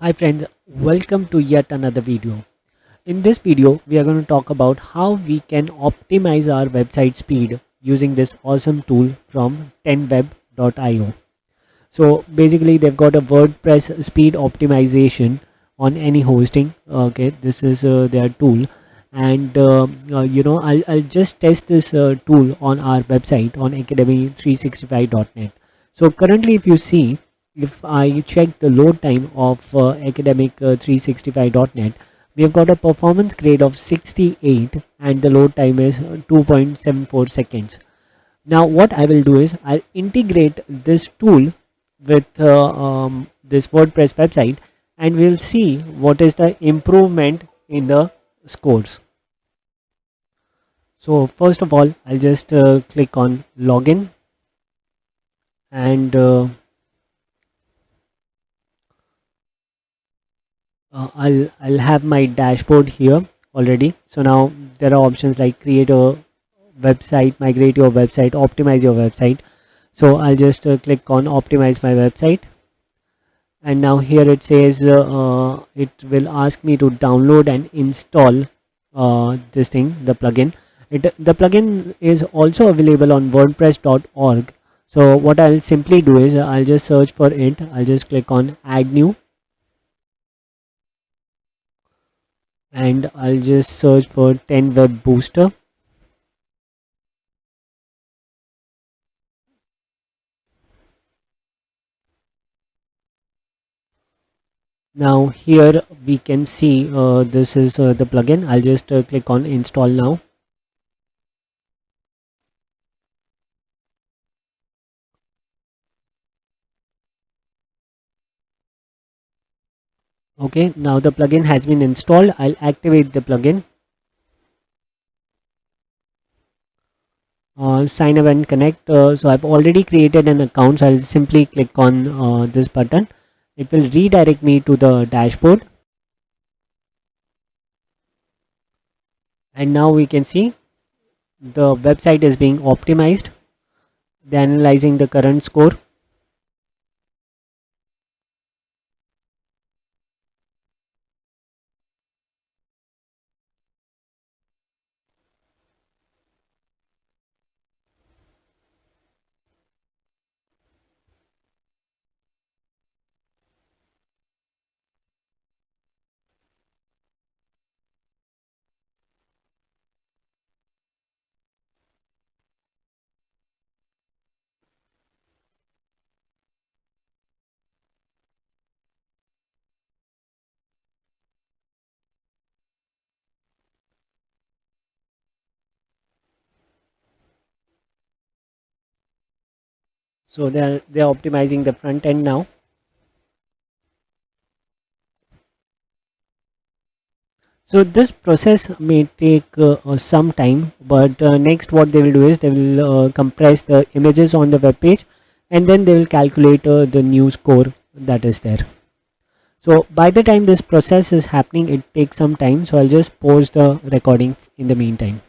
Hi friends, welcome to yet another video. In this video, we are going to talk about how we can optimize our website speed using this awesome tool from 10web.io. So basically, they've got a WordPress speed optimization on any hosting. Okay, this is their tool, and I'll just test this tool on our website on academy365.net. So currently, if you see, if I check the load time of academic365.net, we have got a performance grade of 68 and the load time is 2.74 seconds. Now what I will do is I'll integrate this tool with this WordPress website, and we'll see what is the improvement in the scores. So first of all, I'll just click on login, and I'll have my dashboard here already. So now there are options like create a website, migrate your website, optimize your website. So I'll just click on optimize my website, and now here it says it will ask me to download and install this thing, the plugin. The plugin is also available on wordpress.org. So what I'll simply do is I'll just search for it. I'll just click on add new, and I'll just search for 10 web booster. Now here we can see this is the plugin. I'll just click on install now. Okay, now the plugin has been installed. I'll activate the plugin. Sign up and connect. So I've already created an account, so I'll simply click on this button. It will redirect me to the dashboard, and now we can see the website is being optimized. They're analyzing the current score. So they're optimizing the front end now. So this process may take some time, but next what they will do is they will compress the images on the web page, and then they will calculate the new score that is there. So by the time this process is happening, it takes some time. So I'll just pause the recording in the meantime.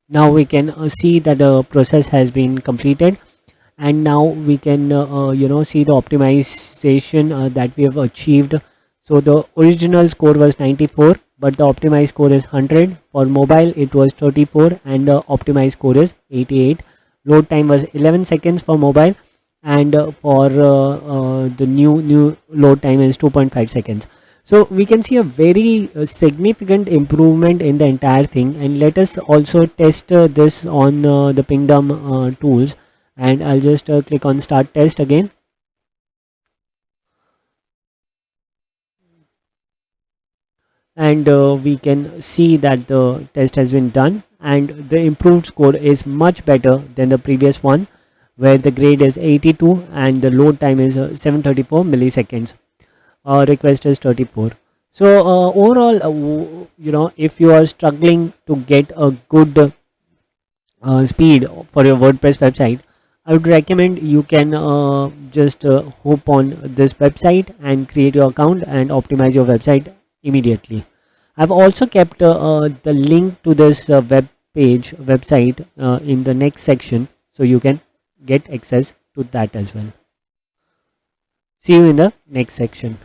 Now we can see that the process has been completed, and now we can see the optimization that we have achieved. So the original score was 94, but the optimized score is 100. For mobile it was 34 and the optimized score is 88. Load time was 11 seconds for mobile, and for the new load time is 2.5 seconds. So we can see a very significant improvement in the entire thing. And let us also test this on the Pingdom tools, and I'll just click on start test again. And we can see that the test has been done, and the improved score is much better than the previous one, where the grade is 82 and the load time is 734 milliseconds. Request is 34. So overall, if you are struggling to get a good speed for your WordPress website, I would recommend you can just hope on this website and create your account and optimize your website immediately. I've also kept the link to this website in the next section, so you can get access to that as well. See you in the next section.